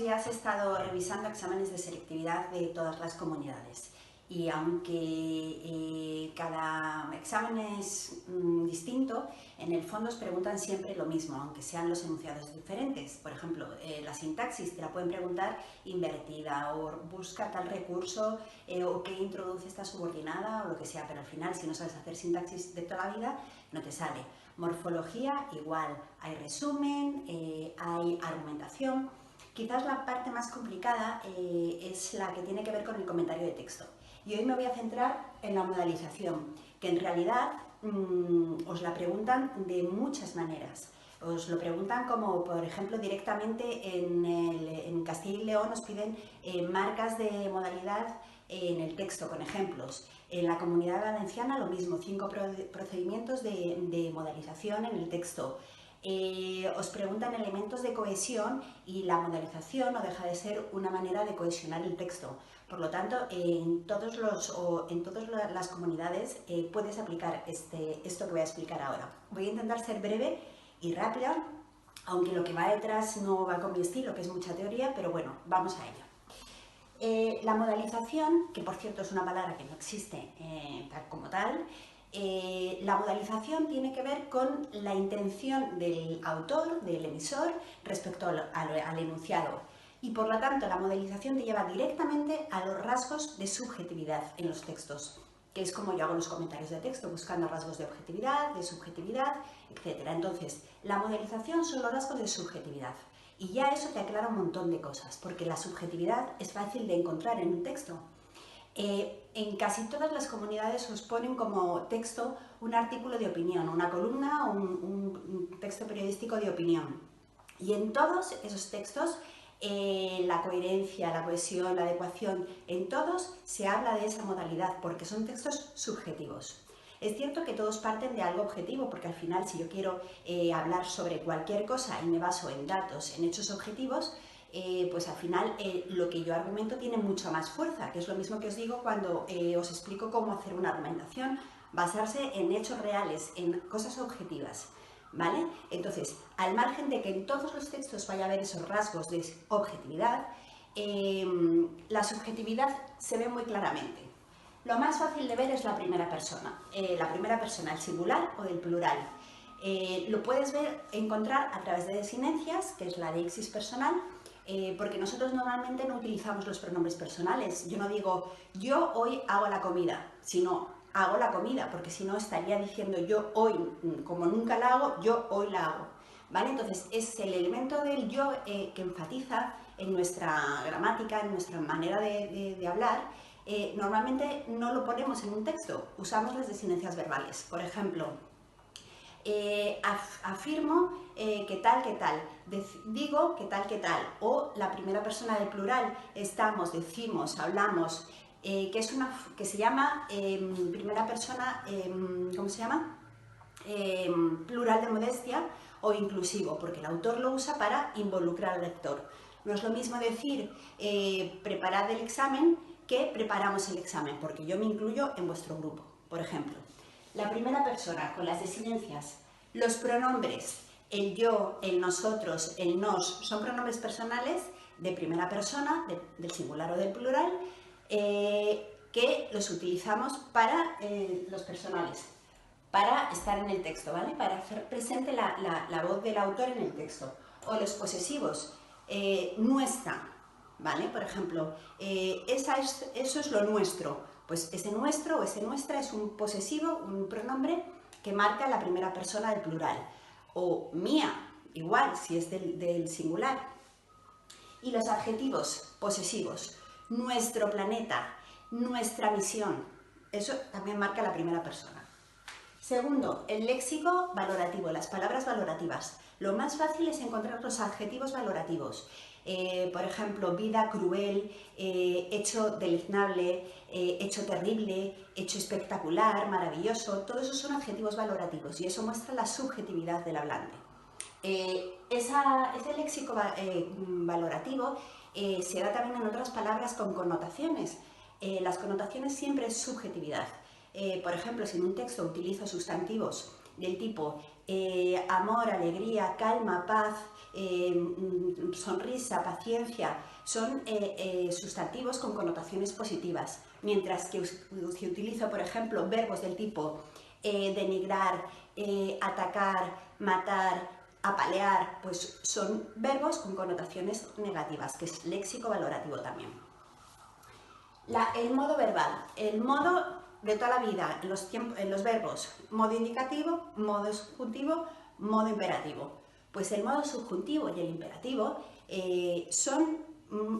días he estado revisando exámenes de selectividad de todas las comunidades y aunque cada examen es distinto, en el fondo os preguntan siempre lo mismo, aunque sean los enunciados diferentes. Por ejemplo, la sintaxis te la pueden preguntar invertida o busca tal recurso o qué introduce esta subordinada o lo que sea, pero al final si no sabes hacer sintaxis de toda la vida no te sale. Morfología igual, hay resumen, hay argumentación. Quizás la parte más complicada es la que tiene que ver con el comentario de texto. Y hoy me voy a centrar en la modalización, que en realidad os la preguntan de muchas maneras. Os lo preguntan como, por ejemplo, directamente en Castilla y León nos piden marcas de modalidad en el texto, con ejemplos. En la Comunidad Valenciana lo mismo, 5 procedimientos de modalización en el texto. Os preguntan elementos de cohesión y la modalización no deja de ser una manera de cohesionar el texto. Por lo tanto, en todas las comunidades puedes aplicar esto que voy a explicar ahora. Voy a intentar ser breve y rápida, aunque lo que va detrás no va con mi estilo, que es mucha teoría, pero bueno, vamos a ello. La modalización, que por cierto es una palabra que no existe tal como tal, la modalización tiene que ver con la intención del autor, del emisor, respecto al enunciado. Y por lo tanto, la modalización te lleva directamente a los rasgos de subjetividad en los textos, que es como yo hago los comentarios de texto, buscando rasgos de objetividad, de subjetividad, etc. Entonces, la modalización son los rasgos de subjetividad. Y ya eso te aclara un montón de cosas, porque la subjetividad es fácil de encontrar en un texto. En casi todas las comunidades os ponen como texto un artículo de opinión, una columna o un texto periodístico de opinión. Y en todos esos textos, la coherencia, la cohesión, la adecuación, en todos se habla de esa modalidad porque son textos subjetivos. Es cierto que todos parten de algo objetivo, porque al final si yo quiero hablar sobre cualquier cosa y me baso en datos, en hechos objetivos, pues al final lo que yo argumento tiene mucha más fuerza, que es lo mismo que os digo cuando os explico cómo hacer una argumentación, basarse en hechos reales, en cosas objetivas, ¿vale? Entonces, al margen de que en todos los textos vaya a haber esos rasgos de objetividad, la subjetividad se ve muy claramente. Lo más fácil de ver es la primera persona, el singular o el plural. Lo puedes encontrar a través de desinencias, que es la deixis personal, porque nosotros normalmente no utilizamos los pronombres personales. Yo no digo, yo hoy hago la comida, sino hago la comida, porque si no estaría diciendo yo hoy, como nunca la hago, yo hoy la hago, ¿vale? Entonces es el elemento del yo que enfatiza en nuestra gramática, en nuestra manera de hablar. Normalmente no lo ponemos en un texto, usamos las desinencias verbales. Por ejemplo, afirmo que tal, digo que tal, o la primera persona del plural, estamos, decimos, hablamos, que se llama primera persona, ¿cómo se llama? Plural de modestia o inclusivo, porque el autor lo usa para involucrar al lector. No es lo mismo decir preparad el examen que preparamos el examen, porque yo me incluyo en vuestro grupo, por ejemplo. La primera persona con las desinencias, los pronombres, el yo, el nosotros, el nos, son pronombres personales de primera persona, del singular o del plural, que los utilizamos para los personales, para estar en el texto, ¿vale? Para hacer presente la voz del autor en el texto. O los posesivos, nuestra, ¿vale? Por ejemplo, eso es lo nuestro. Pues ese nuestro o ese nuestra es un posesivo, un pronombre que marca la primera persona del plural. O mía, igual, si es del singular. Y los adjetivos posesivos, nuestro planeta, nuestra misión, eso también marca la primera persona. Segundo, el léxico valorativo, las palabras valorativas. Lo más fácil es encontrar los adjetivos valorativos. Por ejemplo, vida cruel, hecho deleznable, hecho terrible, hecho espectacular, maravilloso. Todos esos son adjetivos valorativos y eso muestra la subjetividad del hablante. Ese léxico valorativo se da también en otras palabras con connotaciones. Las connotaciones siempre es subjetividad. Por ejemplo, si en un texto utilizo sustantivos del tipo amor, alegría, calma, paz, sonrisa, paciencia, son sustantivos con connotaciones positivas, mientras que si utilizo, por ejemplo, verbos del tipo denigrar, atacar, matar, apalear, pues son verbos con connotaciones negativas, que es léxico valorativo también. El modo verbal, el modo de toda la vida, en los verbos, modo indicativo, modo subjuntivo, modo imperativo. Pues el modo subjuntivo y el imperativo son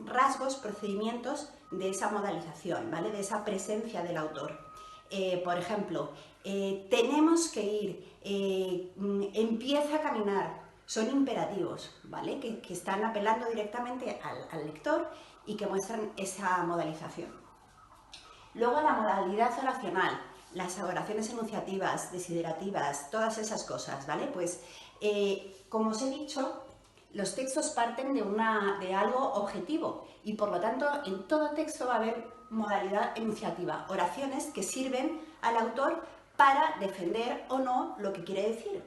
rasgos, procedimientos de esa modalización, ¿vale? De esa presencia del autor. Por ejemplo, tenemos que ir, empieza a caminar, son imperativos, ¿vale? Que están apelando directamente al lector y que muestran esa modalización. Luego la modalidad oracional, las oraciones enunciativas, desiderativas, todas esas cosas, ¿vale? Pues, como os he dicho, los textos parten de algo objetivo y por lo tanto en todo texto va a haber modalidad enunciativa, oraciones que sirven al autor para defender o no lo que quiere decir.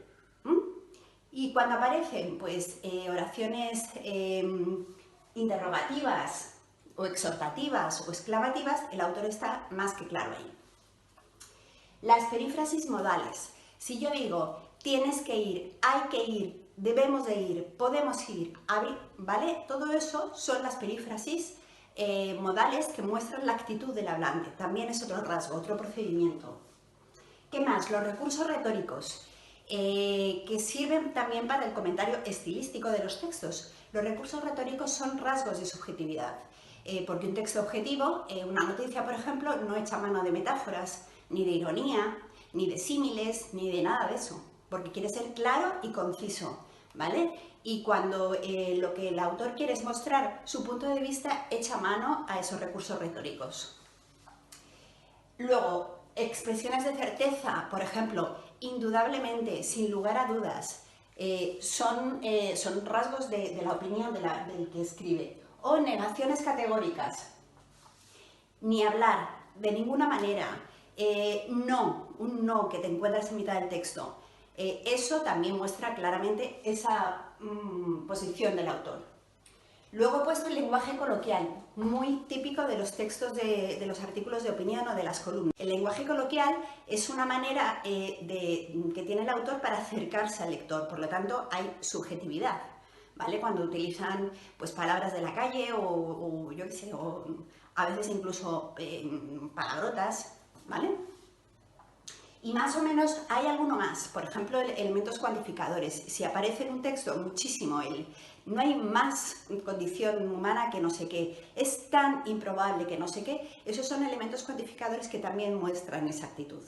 Y cuando aparecen pues, oraciones interrogativas o exhortativas o exclamativas, el autor está más que claro ahí. Las perífrasis modales. Si yo digo, tienes que ir, hay que ir, debemos de ir, podemos ir, ¿vale? Todo eso son las perífrasis modales que muestran la actitud del hablante. También es otro rasgo, otro procedimiento. ¿Qué más? Los recursos retóricos, que sirven también para el comentario estilístico de los textos. Los recursos retóricos son rasgos de subjetividad, porque un texto objetivo, una noticia, por ejemplo, no echa mano de metáforas, ni de ironía, ni de símiles, ni de nada de eso, porque quiere ser claro y conciso, ¿vale? Y cuando lo que el autor quiere es mostrar su punto de vista, echa mano a esos recursos retóricos. Luego, expresiones de certeza, por ejemplo, indudablemente, sin lugar a dudas, son rasgos de la opinión del que escribe. O negaciones categóricas, ni hablar, de ninguna manera, no, un no que te encuentras en mitad del texto. Eso también muestra claramente esa posición del autor. Luego he puesto el lenguaje coloquial, muy típico de los textos de los artículos de opinión o de las columnas. El lenguaje coloquial es una manera que tiene el autor para acercarse al lector, por lo tanto hay subjetividad, ¿vale? Cuando utilizan pues, palabras de la calle o yo qué sé, o a veces incluso palabrotas, ¿vale? Y más o menos hay alguno más, por ejemplo, elementos cuantificadores. Si aparece en un texto muchísimo no hay más condición humana que no sé qué, es tan improbable que no sé qué, esos son elementos cuantificadores que también muestran esa actitud.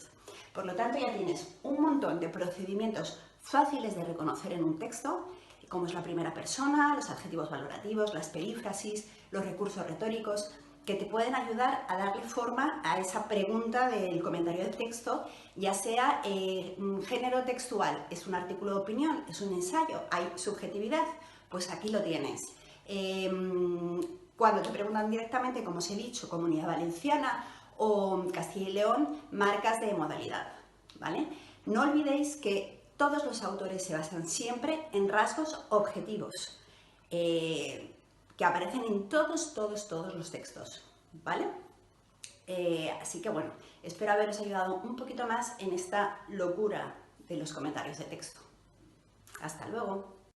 Por lo tanto, ya tienes un montón de procedimientos fáciles de reconocer en un texto, como es la primera persona, los adjetivos valorativos, las perífrasis, los recursos retóricos, que te pueden ayudar a darle forma a esa pregunta del comentario de texto, ya sea género textual, es un artículo de opinión, es un ensayo, hay subjetividad, pues aquí lo tienes. Cuando te preguntan directamente, como os he dicho, Comunidad Valenciana o Castilla y León, marcas de modalidad, ¿vale? No olvidéis que todos los autores se basan siempre en rasgos objetivos, que aparecen en todos los textos, ¿vale? Así que bueno, espero haberos ayudado un poquito más en esta locura de los comentarios de texto. Hasta luego.